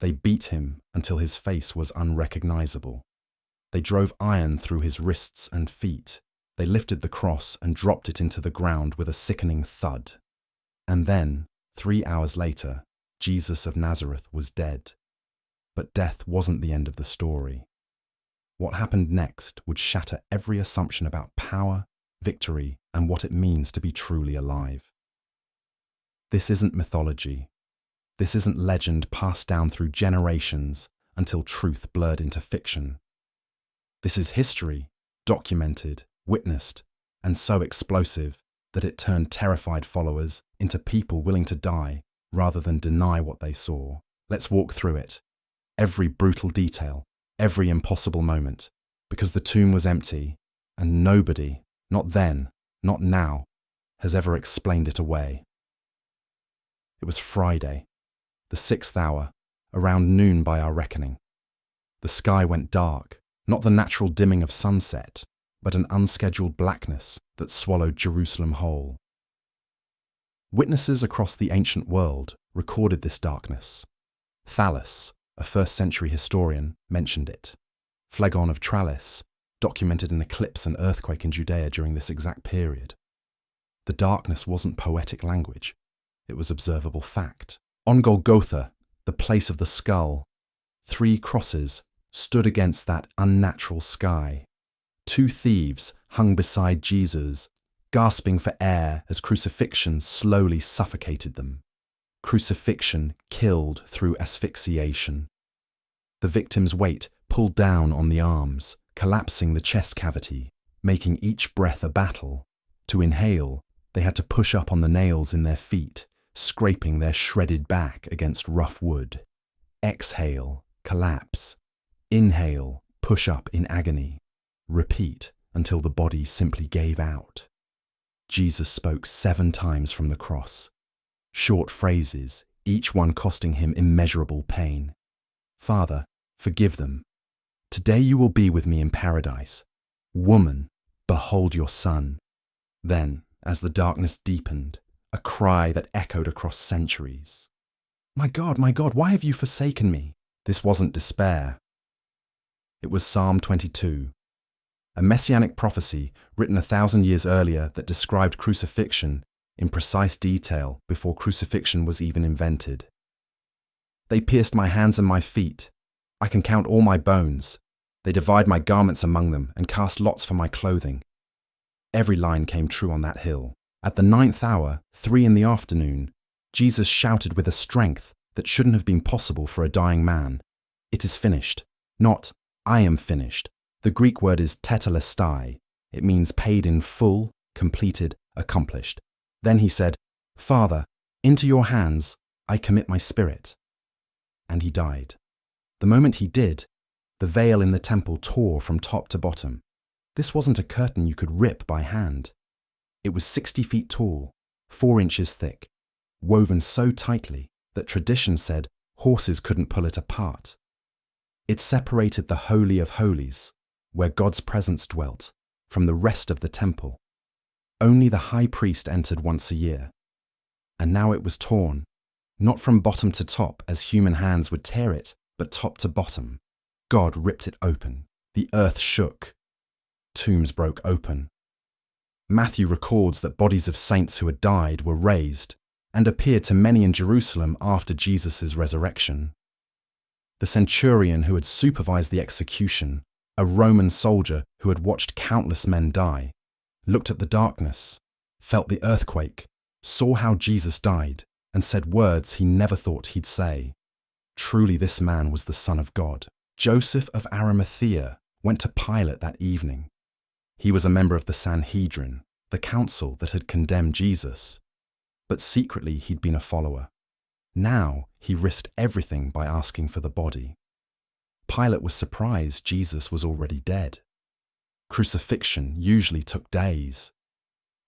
They beat him until his face was unrecognizable. They drove iron through his wrists and feet. They lifted the cross and dropped it into the ground with a sickening thud. And then, 3 hours later, Jesus of Nazareth was dead. But death wasn't the end of the story. What happened next would shatter every assumption about power, victory, and what it means to be truly alive. This isn't mythology. This isn't legend passed down through generations until truth blurred into fiction. This is history, documented, witnessed, and so explosive that it turned terrified followers into people willing to die rather than deny what they saw. Let's walk through it. Every brutal detail, every impossible moment, because the tomb was empty and nobody, not then, not now, has ever explained it away. It was Friday, the 6th hour, around noon by our reckoning. The sky went dark, not the natural dimming of sunset, but an unscheduled blackness that swallowed Jerusalem whole. Witnesses across the ancient world recorded this darkness. Thallus, a 1st century historian, mentioned it. Phlegon of Tralles documented an eclipse and earthquake in Judea during this exact period. The darkness wasn't poetic language, it was observable fact. On Golgotha, the place of the skull, 3 crosses stood against that unnatural sky. 2 thieves hung beside Jesus, gasping for air as crucifixion slowly suffocated them. Crucifixion killed through asphyxiation. The victim's weight pulled down on the arms, collapsing the chest cavity, making each breath a battle. To inhale, they had to push up on the nails in their feet, scraping their shredded back against rough wood. Exhale, collapse. Inhale, push up in agony. Repeat until the body simply gave out. Jesus spoke 7 times from the cross. Short phrases, each one costing him immeasurable pain. Father, forgive them. Today you will be with me in paradise. Woman, behold your son. Then, as the darkness deepened, a cry that echoed across centuries. My God, why have you forsaken me? This wasn't despair. It was Psalm 22, a messianic prophecy written 1,000 years earlier that described crucifixion in precise detail before crucifixion was even invented. They pierced my hands and my feet. I can count all my bones. They divide my garments among them and cast lots for my clothing. Every line came true on that hill. At the 9th hour, 3 in the afternoon, Jesus shouted with a strength that shouldn't have been possible for a dying man. It is finished. Not, I am finished. The Greek word is tetelestai. It means paid in full, completed, accomplished. Then he said, Father, into your hands I commit my spirit. And he died. The moment he did, the veil in the temple tore from top to bottom. This wasn't a curtain you could rip by hand. It was 60 feet tall, 4 inches thick, woven so tightly that tradition said horses couldn't pull it apart. It separated the Holy of Holies, where God's presence dwelt, from the rest of the temple. Only the high priest entered once a year. And now it was torn, not from bottom to top as human hands would tear it, but top to bottom. God ripped it open. The earth shook. Tombs broke open. Matthew records that bodies of saints who had died were raised and appeared to many in Jerusalem after Jesus' resurrection. The centurion who had supervised the execution, a Roman soldier who had watched countless men die, looked at the darkness, felt the earthquake, saw how Jesus died, and said words he never thought he'd say. Truly this man was the Son of God. Joseph of Arimathea went to Pilate that evening. He was a member of the Sanhedrin, the council that had condemned Jesus. But secretly he'd been a follower. Now he risked everything by asking for the body. Pilate was surprised Jesus was already dead. Crucifixion usually took days.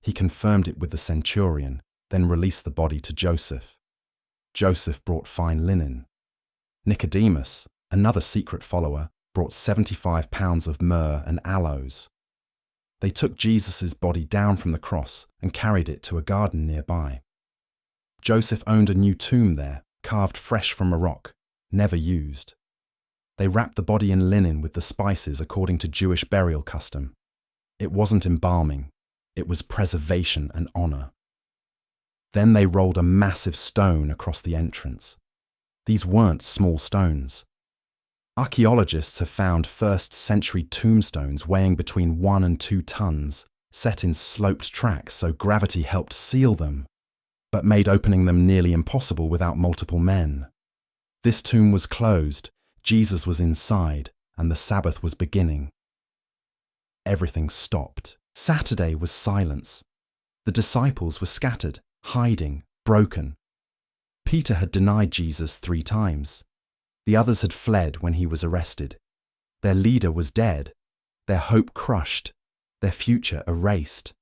He confirmed it with the centurion, then released the body to Joseph. Joseph brought fine linen. Nicodemus, another secret follower, brought 75 pounds of myrrh and aloes. They took Jesus' body down from the cross and carried it to a garden nearby. Joseph owned a new tomb there, carved fresh from a rock, never used. They wrapped the body in linen with the spices according to Jewish burial custom. It wasn't embalming, it was preservation and honor. Then they rolled a massive stone across the entrance. These weren't small stones. Archaeologists have found first-century tombstones weighing between 1 and 2 tons, set in sloped tracks so gravity helped seal them, but made opening them nearly impossible without multiple men. This tomb was closed, Jesus was inside, and the Sabbath was beginning. Everything stopped. Saturday was silence. The disciples were scattered, hiding, broken. Peter had denied Jesus 3 times. The others had fled when he was arrested. Their leader was dead, their hope crushed, their future erased.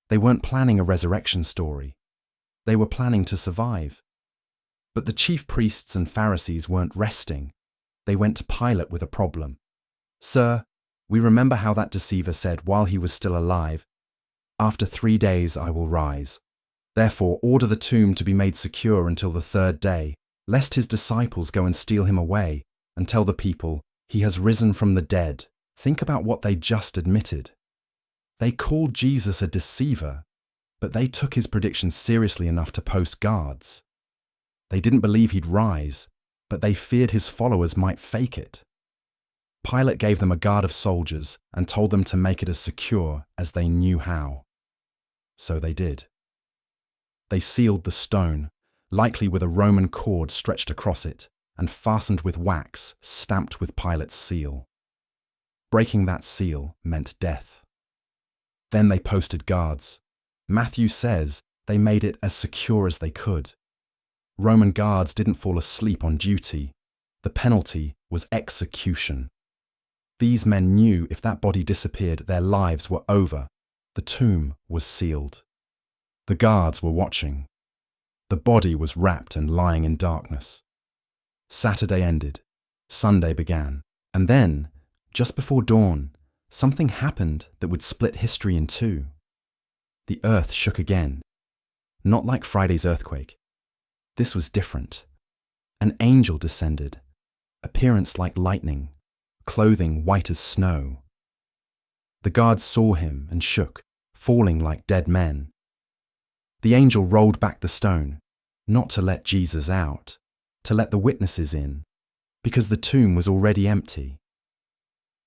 They weren't planning a resurrection story. They were planning to survive. But the chief priests and Pharisees weren't resting. They went to Pilate with a problem. "Sir, we remember how that deceiver said while he was still alive, 'After 3 days I will rise.' Therefore order the tomb to be made secure until the 3rd day, lest his disciples go and steal him away and tell the people, 'He has risen from the dead.'" Think about what they just admitted. They called Jesus a deceiver, but they took his prediction seriously enough to post guards. They didn't believe he'd rise, but they feared his followers might fake it. Pilate gave them a guard of soldiers and told them to make it as secure as they knew how. So they did. They sealed the stone, likely with a Roman cord stretched across it, and fastened with wax stamped with Pilate's seal. Breaking that seal meant death. Then they posted guards. Matthew says they made it as secure as they could. Roman guards didn't fall asleep on duty. The penalty was execution. These men knew if that body disappeared, their lives were over. The tomb was sealed. The guards were watching. The body was wrapped and lying in darkness. Saturday ended. Sunday began. And then, just before dawn, something happened that would split history in 2. The earth shook again. Not like Friday's earthquake. This was different. An angel descended, appearance like lightning, clothing white as snow. The guards saw him and shook, falling like dead men. The angel rolled back the stone, not to let Jesus out, to let the witnesses in, because the tomb was already empty.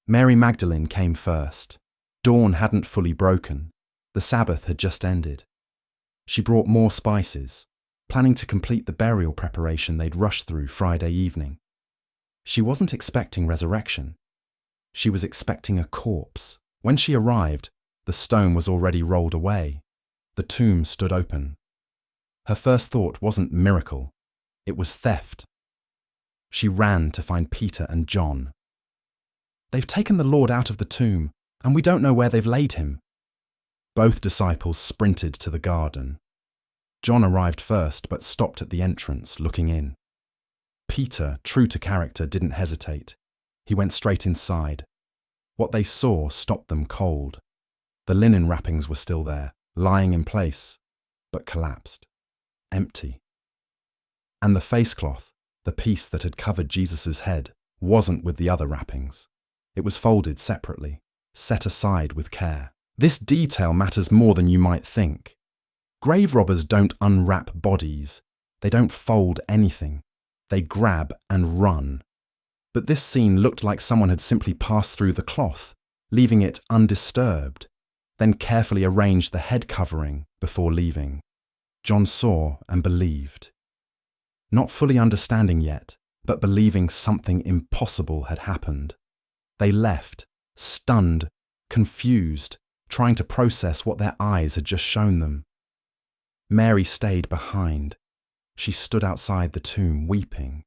Mary Magdalene came first. Dawn hadn't fully broken. The Sabbath had just ended. She brought more spices, planning to complete the burial preparation they'd rushed through Friday evening. She wasn't expecting resurrection. She was expecting a corpse. When she arrived, the stone was already rolled away. The tomb stood open. Her first thought wasn't miracle. It was theft. She ran to find Peter and John. "They've taken the Lord out of the tomb, and we don't know where they've laid him." Both disciples sprinted to the garden. John arrived first, but stopped at the entrance, looking in. Peter, true to character, didn't hesitate. He went straight inside. What they saw stopped them cold. The linen wrappings were still there, lying in place, but collapsed. Empty. And the face cloth, the piece that had covered Jesus' head, wasn't with the other wrappings. It was folded separately, set aside with care. This detail matters more than you might think. Grave robbers don't unwrap bodies. They don't fold anything. They grab and run. But this scene looked like someone had simply passed through the cloth, leaving it undisturbed, then carefully arranged the head covering before leaving. John saw and believed. Not fully understanding yet, but believing something impossible had happened. They left, stunned, confused, trying to process what their eyes had just shown them. Mary stayed behind. She stood outside the tomb, weeping.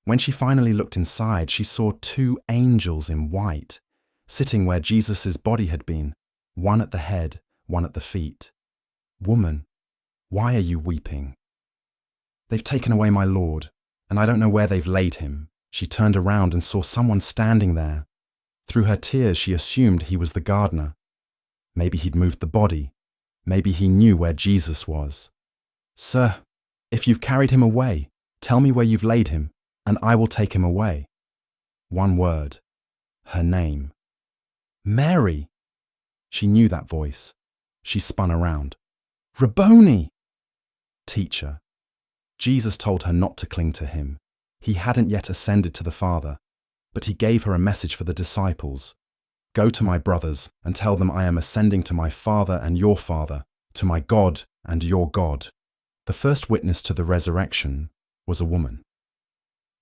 When she finally looked inside, she saw 2 angels in white, sitting where Jesus' body had been, one at the head, one at the feet. "Woman, why are you weeping?" "They've taken away my Lord, and I don't know where they've laid him." She turned around and saw someone standing there. Through her tears, she assumed he was the gardener. Maybe he'd moved the body. Maybe he knew where Jesus was. "Sir, if you've carried him away, tell me where you've laid him. and I will take him away. One word, her name. Mary! She knew that voice. She spun around. Rabboni! Teacher. Jesus told her not to cling to him. He hadn't yet ascended to the Father, but he gave her a message for the disciples. Go to my brothers and tell them I am ascending to my Father and your Father, to my God and your God. The first witness to the resurrection was a woman.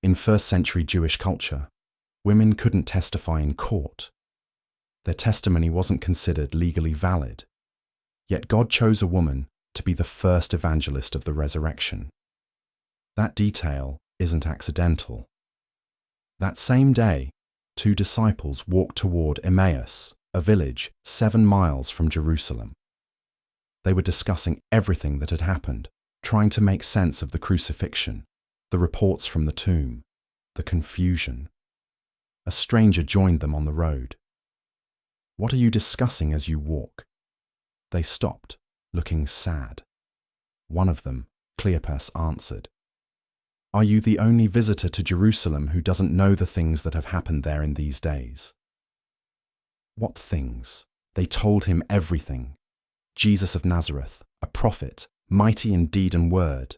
In first-century Jewish culture, women couldn't testify in court. Their testimony wasn't considered legally valid. Yet God chose a woman to be the first evangelist of the resurrection. That detail isn't accidental. That same day, 2 disciples walked toward Emmaus, a village 7 miles from Jerusalem. They were discussing everything that had happened, trying to make sense of the crucifixion, the reports from the tomb, the confusion. A stranger joined them on the road. What are you discussing as you walk? They stopped, looking sad. One of them, Cleopas, answered, Are you the only visitor to Jerusalem who doesn't know the things that have happened there in these days? What things? They told him everything. Jesus of Nazareth, a prophet, mighty in deed and word.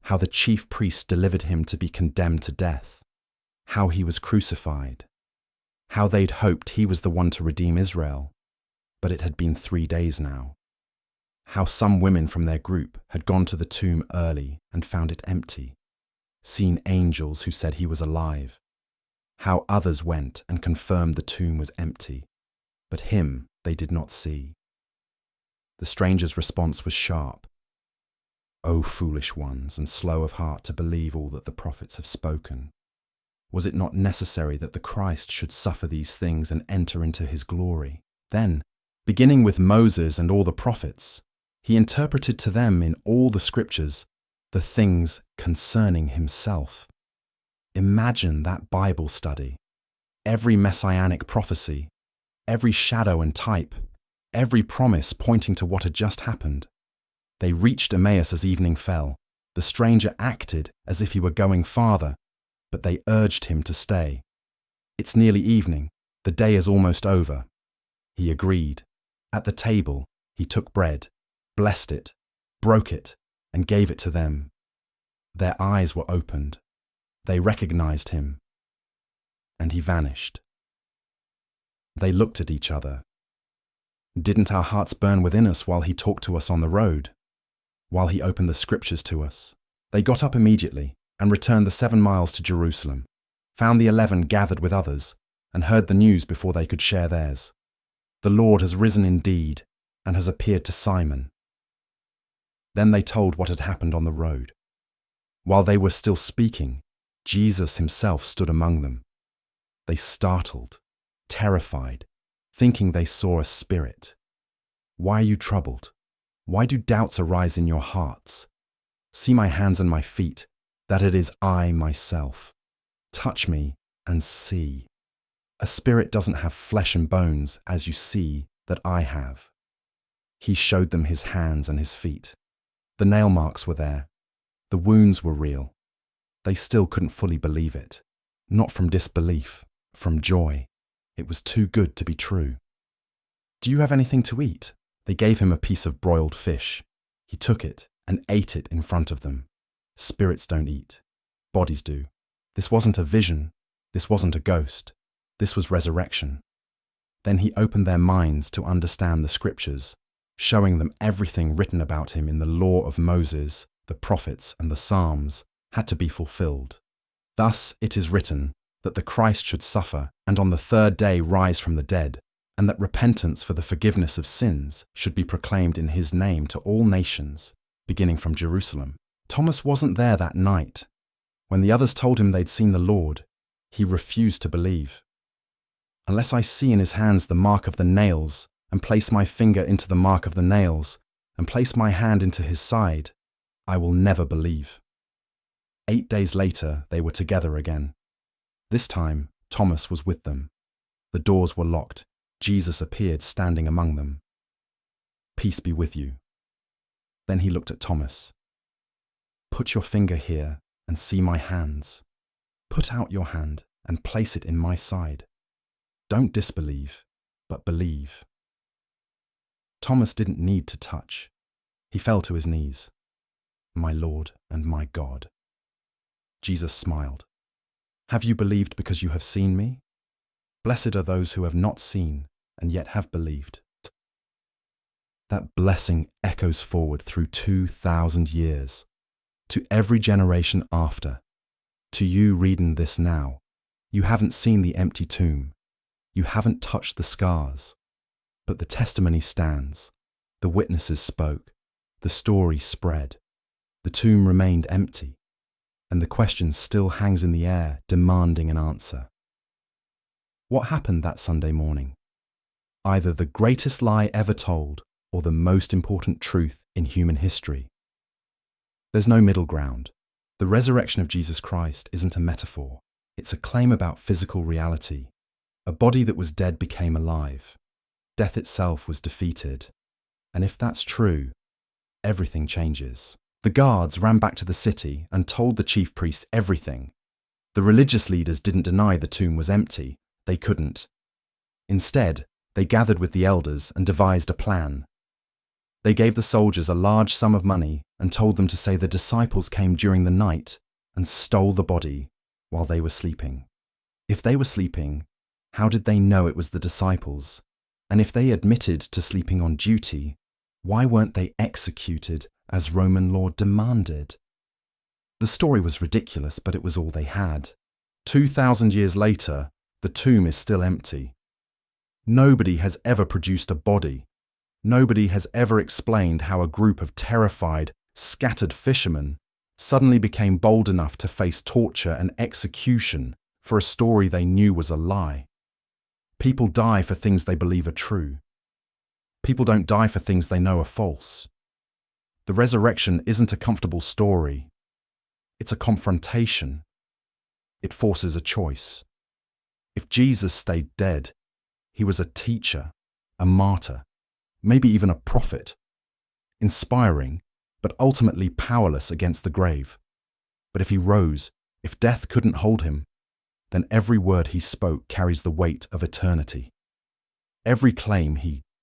How the chief priests delivered him to be condemned to death. How he was crucified. How they'd hoped he was the one to redeem Israel. But it had been 3 days now. How some women from their group had gone to the tomb early and found it empty. Seen angels who said he was alive. How others went and confirmed the tomb was empty, but him they did not see. The stranger's response was sharp. O foolish ones and slow of heart to believe all that the prophets have spoken. Was it not necessary that the Christ should suffer these things and enter into his glory? Then, beginning with Moses and all the prophets, he interpreted to them in all the scriptures the things concerning himself. Imagine that Bible study. Every messianic prophecy, every shadow and type, every promise pointing to what had just happened. They reached Emmaus as evening fell. The stranger acted as if he were going farther, but they urged him to stay. It's nearly evening. The day is almost over. He agreed. At the table, he took bread, blessed it, broke it, and gave it to them. Their eyes were opened. They recognized him. And he vanished. They looked at each other. Didn't our hearts burn within us while he talked to us on the road? While he opened the scriptures to us? They got up immediately and returned the 7 miles to Jerusalem, found the 11 gathered with others, and heard the news before they could share theirs. The Lord has risen indeed and has appeared to Simon. Then they told what had happened on the road. While they were still speaking, Jesus himself stood among them. They startled, terrified, thinking they saw a spirit. Why are you troubled? Why do doubts arise in your hearts? See my hands and my feet, that it is I myself. Touch me and see. A spirit doesn't have flesh and bones, as you see that I have. He showed them his hands and his feet. The nail marks were there. The wounds were real. They still couldn't fully believe it. Not from disbelief, from joy. It was too good to be true. Do you have anything to eat? They gave him a piece of broiled fish. He took it and ate it in front of them. Spirits don't eat. Bodies do. This wasn't a vision. This wasn't a ghost. This was resurrection. Then he opened their minds to understand the scriptures, showing them everything written about him in the law of Moses, the prophets, and the Psalms had to be fulfilled. Thus it is written that the Christ should suffer and on the 3rd day rise from the dead, and that repentance for the forgiveness of sins should be proclaimed in his name to all nations, beginning from Jerusalem. Thomas wasn't there that night. When the others told him they'd seen the Lord, he refused to believe. Unless I see in his hands the mark of the nails, and place my finger into the mark of the nails, and place my hand into his side, I will never believe. 8 days later, they were together again. This time, Thomas was with them. The doors were locked. Jesus appeared standing among them. Peace be with you. Then he looked at Thomas. Put your finger here and see my hands. Put out your hand and place it in my side. Don't disbelieve, but believe." Thomas didn't need to touch. He fell to his knees. "My Lord and my God." Jesus smiled. "Have you believed because you have seen me? Blessed are those who have not seen and yet have believed." That blessing echoes forward through 2,000 years, to every generation after. To you reading this now, you haven't seen the empty tomb. You haven't touched the scars. But the testimony stands. The witnesses spoke. The story spread. The tomb remained empty. And the question still hangs in the air, demanding an answer. What happened that Sunday morning? Either the greatest lie ever told, or the most important truth in human history. There's no middle ground. The resurrection of Jesus Christ isn't a metaphor. It's a claim about physical reality. A body that was dead became alive. Death itself was defeated. And if that's true, everything changes. The guards ran back to the city and told the chief priests everything. The religious leaders didn't deny the tomb was empty. They couldn't. Instead, they gathered with the elders and devised a plan. They gave the soldiers a large sum of money and told them to say the disciples came during the night and stole the body while they were sleeping. If they were sleeping, how did they know it was the disciples? And if they admitted to sleeping on duty, why weren't they executed as Roman law demanded? The story was ridiculous, but it was all they had. 2,000 years later, the tomb is still empty. Nobody has ever produced a body. Nobody has ever explained how a group of terrified, scattered fishermen suddenly became bold enough to face torture and execution for a story they knew was a lie. People die for things they believe are true. People don't die for things they know are false. The resurrection isn't a comfortable story. It's a confrontation. It forces a choice. If Jesus stayed dead, he was a teacher, a martyr, maybe even a prophet, inspiring, but ultimately powerless against the grave. But if he rose, if death couldn't hold him, then every word he spoke carries the weight of eternity. Every claim he